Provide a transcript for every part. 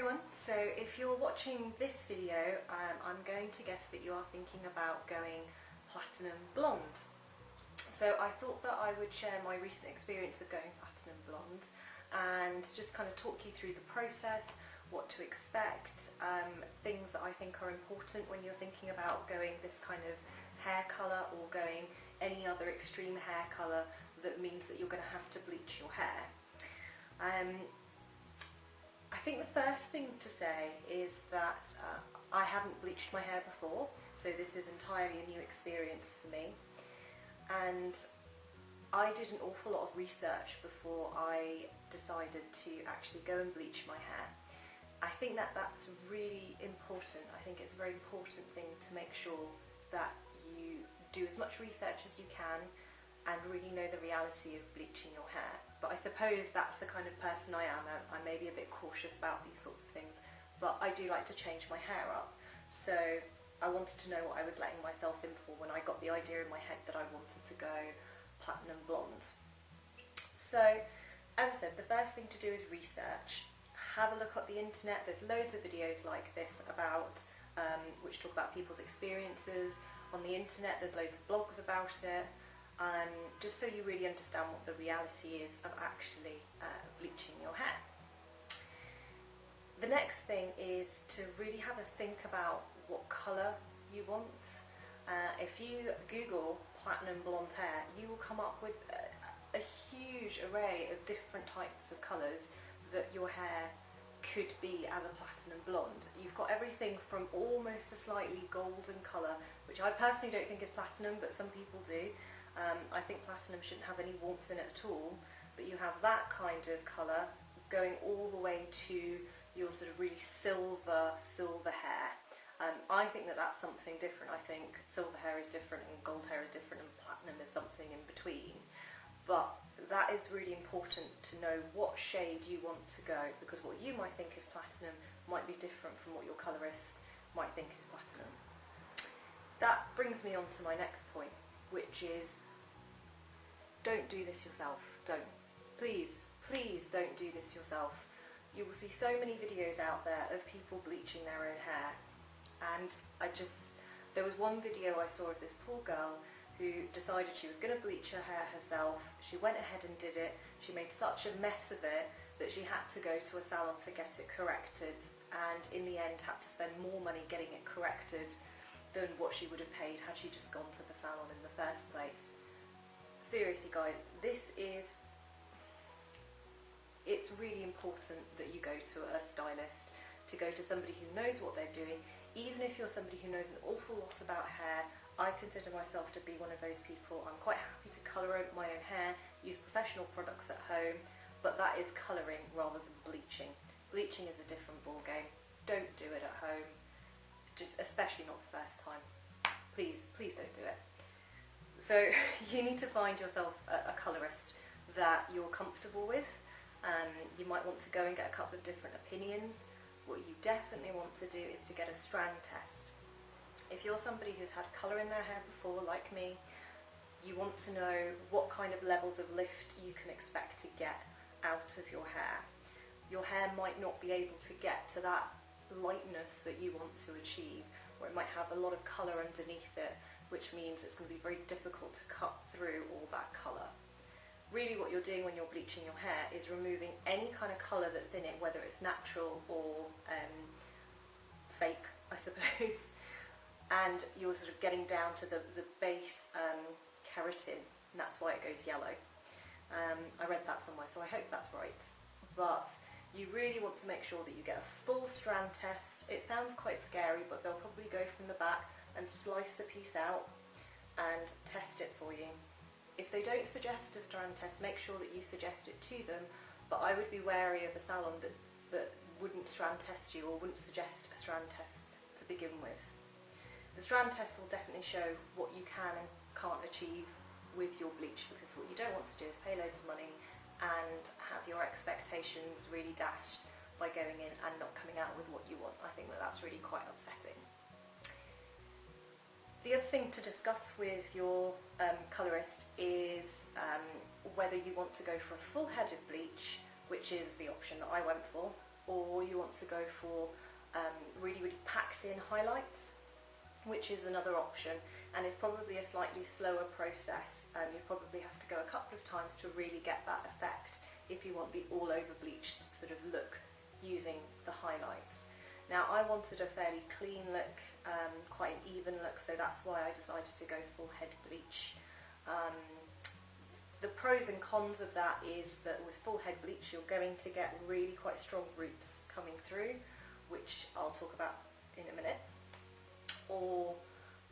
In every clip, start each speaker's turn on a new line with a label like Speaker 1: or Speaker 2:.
Speaker 1: everyone, so if you're watching this video, I'm going to guess that you are thinking about going platinum blonde. So I thought that I would share my recent experience of going platinum blonde and just kind of talk you through the process, what to expect, things that I think are important when you're thinking about going this kind of hair colour or going any other extreme hair colour that means that you're going to have to bleach your hair. I think the first thing to say is that I haven't bleached my hair before, so this is entirely a new experience for me, and I did an awful lot of research before I decided to actually go and bleach my hair. I think that that's really important. I think it's a very important thing to make sure that you do as much research as you can and really know the reality of bleaching your hair. But I suppose that's the kind of person I am. I may be a bit cautious about these sorts of things, but I do like to change my hair up. So I wanted to know what I was letting myself in for when I got the idea in my head that I wanted to go platinum blonde. So, as I said, the first thing to do is research. Have a look at the internet. There's loads of videos like this about which talk about people's experiences. On the internet there's loads of blogs about it. Just so you really understand what the reality is of actually bleaching your hair. The next thing is to really have a think about what colour you want. If you Google platinum blonde hair, you will come up with a huge array of different types of colours that your hair could be as a platinum blonde. You've got everything from almost a slightly golden colour, which I personally don't think is platinum, but some people do. I think platinum shouldn't have any warmth in it at all, but you have that kind of colour going all the way to your sort of really silver hair. I think that that's something different. I think silver hair is different and gold hair is different and platinum is something in between. But that is really important to know what shade you want to go, because what you might think is platinum might be different from what your colourist might think is platinum. That brings me on to my next point, which is don't do this yourself. Don't. Please don't do this yourself. You will see so many videos out there of people bleaching their own hair, and there was one video I saw of this poor girl who decided she was going to bleach her hair herself. She went ahead and did it. She made such a mess of it that she had to go to a salon to get it corrected, and in the end had to spend more money getting it corrected than what she would have paid had she just gone to the salon in the first place. Seriously guys, it's really important that you go to a stylist, to go to somebody who knows what they're doing. Even if you're somebody who knows an awful lot about hair, I consider myself to be one of those people. I'm quite happy to colour my own hair, use professional products at home, but that is colouring rather than bleaching. Bleaching is a different ballgame. Don't do it at home, especially not the first time. Please don't do it. So you need to find yourself a colourist that you're comfortable with. You might want to go and get a couple of different opinions. What you definitely want to do is to get a strand test. If you're somebody who's had colour in their hair before, like me, you want to know what kind of levels of lift you can expect to get out of your hair. Your hair might not be able to get to that lightness that you want to achieve, or it might have a lot of colour underneath it, which means it's going to be very difficult to cut through all that colour. Really what you're doing when you're bleaching your hair is removing any kind of colour that's in it, whether it's natural or fake, I suppose, and you're sort of getting down to the base keratin, and that's why it goes yellow. I read that somewhere, so I hope that's right. But you really want to make sure that you get a full strand test. It sounds quite scary, but they'll probably go from the back and slice a piece out and test it for you. If they don't suggest a strand test, make sure that you suggest it to them, but I would be wary of a salon that wouldn't strand test you or wouldn't suggest a strand test to begin with. The strand test will definitely show what you can and can't achieve with your bleach, because what you don't want to do is pay loads of money and have your expectations really dashed by going in and not coming out with what you want. I think that that's really quite upsetting. The other thing to discuss with your colourist is whether you want to go for a full head of bleach, which is the option that I went for, or you want to go for really, really packed in highlights, which is another option, and it's probably a slightly slower process. You probably have to go a couple of times to really get that effect if you want the all over bleached sort of look using the highlights. Now I wanted a fairly clean look, quite an even look, so that's why I decided to go full head bleach. The pros and cons of that is that with full head bleach you're going to get really quite strong roots coming through, which I'll talk about in a minute. Or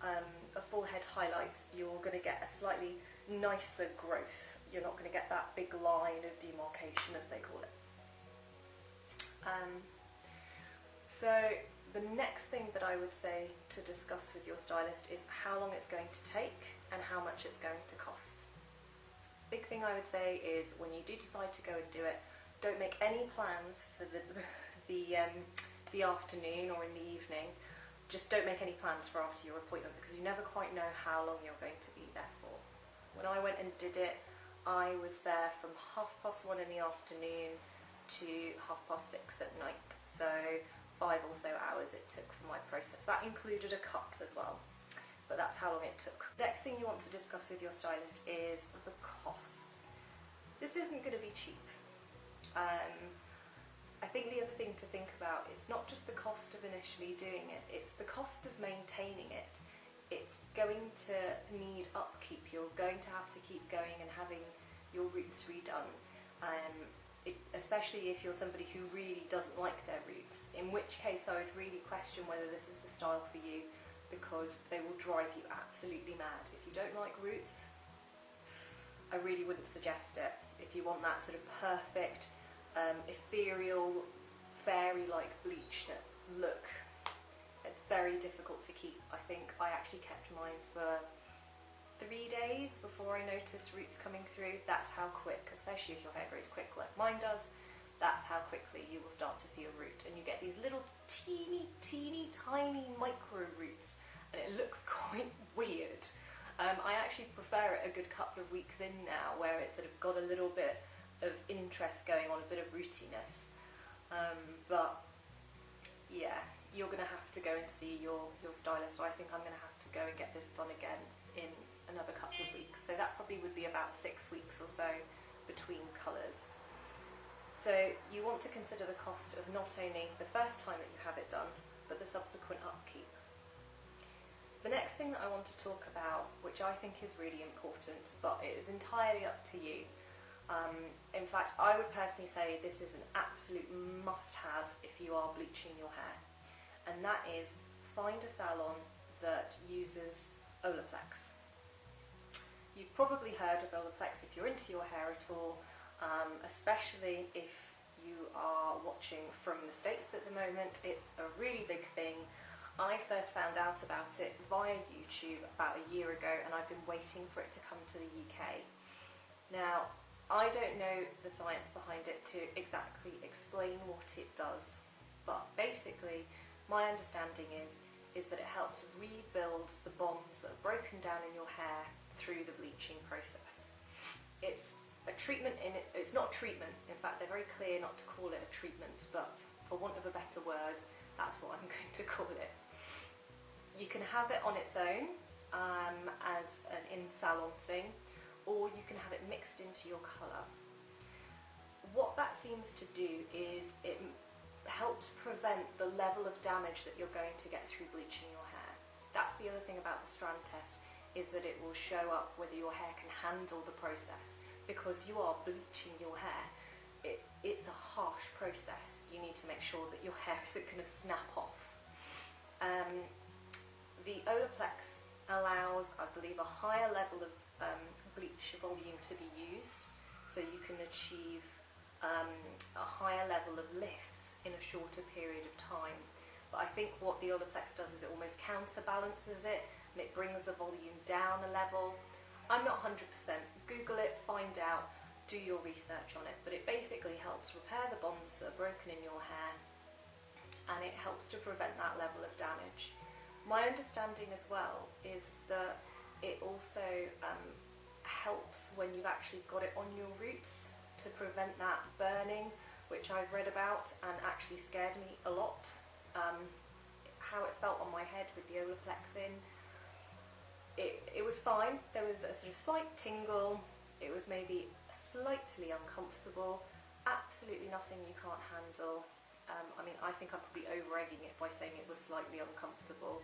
Speaker 1: a full head highlights, you're going to get a slightly nicer growth. You're not going to get that big line of demarcation, as they call it. So the next thing that I would say to discuss with your stylist is how long it's going to take and how much it's going to cost. Big thing I would say is when you do decide to go and do it, don't make any plans for the afternoon or in the evening. Just don't make any plans for after your appointment, because you never quite know how long you're going to be there for. When I went and did it, I was there from 1:30 in the afternoon to 6:30 at night, so 5 or so hours it took for my process. That included a cut as well, but that's how long it took. Next thing you want to discuss with your stylist is the cost. This isn't going to be cheap. I think the other thing to think about is not just the cost of initially doing it, it's the cost of maintaining it. It's going to need upkeep. You're going to have to keep going and having your roots redone, especially if you're somebody who really doesn't like their roots, in which case I would really question whether this is the style for you, because they will drive you absolutely mad. If you don't like roots, I really wouldn't suggest it. If you want that sort of perfect, ethereal, fairy-like bleach look, it's very difficult to keep. I think I actually kept mine for 3 days before I noticed roots coming through. That's how quick, especially if your hair grows quick like mine does, that's how quickly you will start to see a root, and you get these little teeny tiny micro roots, and it looks quite weird. I actually prefer it a good couple of weeks in now, where it's sort of got a little bit of interest going on, a bit of rootiness, but yeah, you're going to have to go and see your stylist. I think I'm going to have to go and get this done again in another couple of weeks, so that probably would be about 6 weeks or so between colours. So you want to consider the cost of not only the first time that you have it done, but the subsequent upkeep. The next thing that I want to talk about, which I think is really important, but it is entirely up to you. In fact, I would personally say this is an absolute must-have if you are bleaching your hair, and that is find a salon that uses Olaplex. You've probably heard of Olaplex if you're into your hair at all, especially if you are watching from the States at the moment. It's a really big thing. I first found out about it via YouTube about a year ago, and I've been waiting for it to come to the UK. Now, I don't know the science behind it to exactly explain what it does, but basically my understanding is that it helps rebuild the bonds that are broken down in your hair through the bleaching process. It's a treatment it's not a treatment, in fact they're very clear not to call it a treatment, but for want of a better word, that's what I'm going to call it. You can have it on its own as an in-salon thing, or you can have it mixed into your colour. What that seems to do is it helps prevent the level of damage that you're going to get through bleaching your hair. That's the other thing about the strand test, is that it will show up whether your hair can handle the process, because you are bleaching your hair. It's a harsh process. You need to make sure that your hair isn't going to snap off. The Olaplex allows, I believe, a higher level of bleach volume to be used, so you can achieve a higher level of lift in a shorter period of time. But I think what the Olaplex does is it almost counterbalances it, and it brings the volume down a level. I'm not 100%, Google it, find out, do your research on it, but it basically helps repair the bonds that are broken in your hair, and it helps to prevent that level of damage. My understanding as well is that it also helps when you've actually got it on your roots to prevent that burning, which I've read about and actually scared me a lot. How it felt on my head with the Olaplex in. It was fine. There was a sort of slight tingle. It was maybe slightly uncomfortable. Absolutely nothing you can't handle. I mean, I think I'm probably over-egging it by saying it was slightly uncomfortable.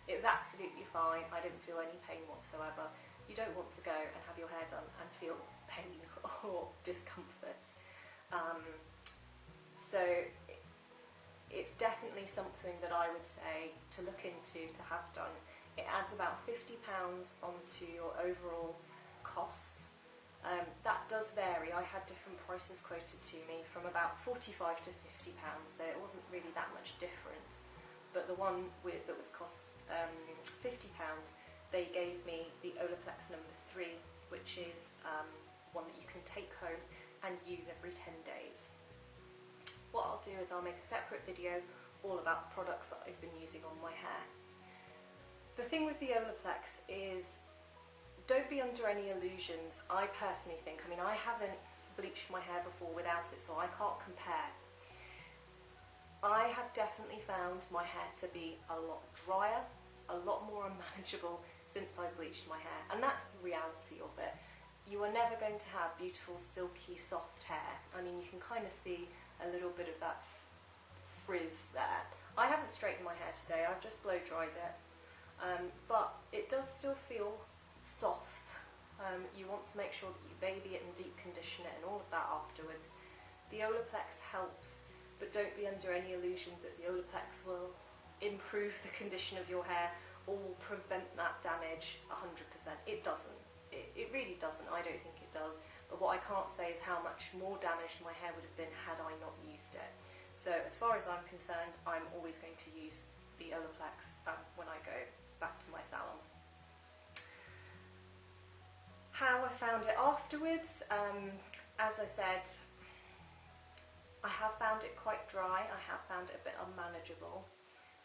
Speaker 1: It was absolutely fine. I didn't feel any pain whatsoever. You don't want to go and have your hair done and feel pain or discomfort. So it's definitely something that I would say to look into, to have done. It adds about £50 onto your overall cost. That does vary. I had different prices quoted to me from about £45 to £50, so it wasn't really that much difference. But the one that was cost £50, they gave me the Olaplex number 3, which is one that you can take home and use every 10 days. What I'll do is I'll make a separate video all about products that I've been using on my hair. The thing with the Olaplex is, don't be under any illusions. I personally think, I mean, I haven't bleached my hair before without it, so I can't compare. I have definitely found my hair to be a lot drier, a lot more unmanageable since I bleached my hair, and that's the reality of it. You are never going to have beautiful, silky, soft hair. I mean, you can kind of see a little bit of that frizz there. I haven't straightened my hair today, I've just blow dried it, but it does still feel soft. You want to make sure that you baby it and deep condition it and all of that afterwards. The Olaplex helps, but don't be under any illusion that the Olaplex will improve the condition of your hair or prevent that damage 100%. It doesn't. It really doesn't. I don't think it does. But what I can't say is how much more damaged my hair would have been had I not used it. So as far as I'm concerned, I'm always going to use the Olaplex when I go back to my salon. How I found it afterwards, as I said, I have found it quite dry. I have found it a bit unmanageable.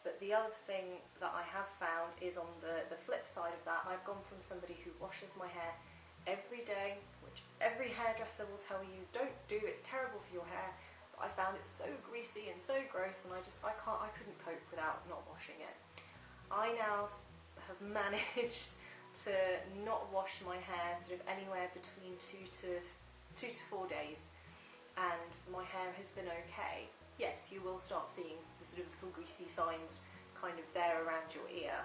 Speaker 1: But the other thing that I have found is on the flip side of that, I've gone from somebody who washes my hair every day, which every hairdresser will tell you don't do, it's terrible for your hair. But I found it so greasy and so gross, and I couldn't cope without not washing it. I now have managed to not wash my hair sort of anywhere between 2 to 4 days, and my hair has been okay. Yes, you will start seeing the sort of little greasy signs kind of there around your ear,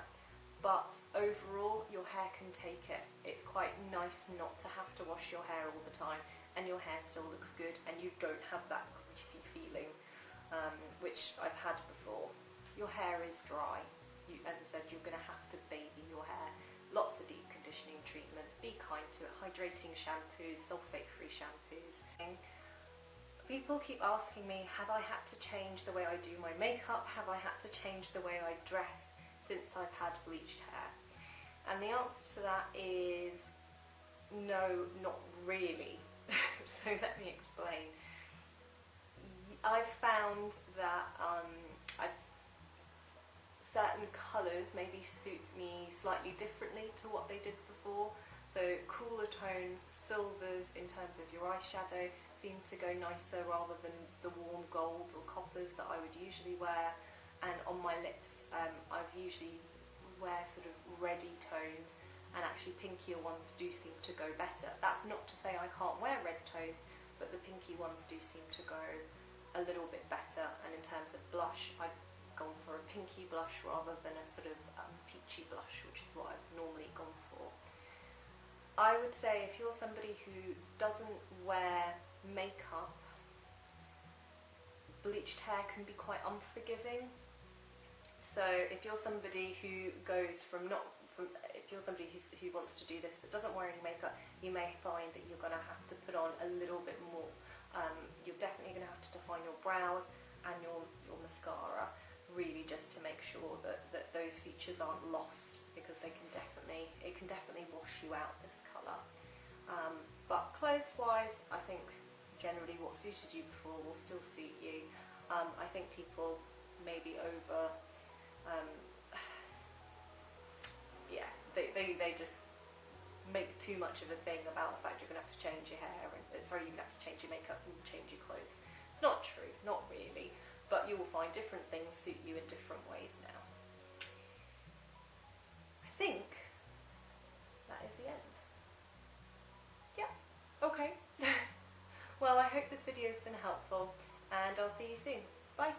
Speaker 1: but overall your hair can take it. It's quite nice not to have to wash your hair all the time, and your hair still looks good and you don't have that greasy feeling, which I've had before. Your hair is dry. As I said, you're going to have to baby your hair. Lots of deep conditioning treatments, be kind to it, hydrating shampoos, sulfate-free shampoos. People keep asking me, have I had to change the way I do my makeup? Have I had to change the way I dress since I've had bleached hair? And the answer to that is no, not really. So let me explain. I've found that certain colours maybe suit me slightly differently to what they did before. So cooler tones, silvers in terms of your eyeshadow seem to go nicer rather than the warm golds or coppers that I would usually wear. And on my lips, I usually wear sort of reddy tones, and actually pinkier ones do seem to go better. That's not to say I can't wear red tones, but the pinky ones do seem to go a little bit better. And in terms of blush, I've gone for a pinky blush rather than a sort of peachy blush, which is what I've normally gone for. I would say if you're somebody who doesn't wear makeup, bleached hair can be quite unforgiving. So if you're somebody who goes if you're somebody who wants to do this but doesn't wear any makeup, you may find that you're going to have to put on a little bit more. You're definitely going to have to define your brows and your mascara, really, just to make sure that those features aren't lost, because it can definitely wash you out, this colour. But clothes wise, I think generally what suited you before will still suit you. I think people maybe they just make too much of a thing about the fact you're going to have to change your hair, and you're going to have to change your makeup and change your clothes. Not true, not really, but you will find different things suit you in different ways now. I think that is the end. Yeah, okay. Well, I hope this video has been helpful, and I'll see you soon. Bye.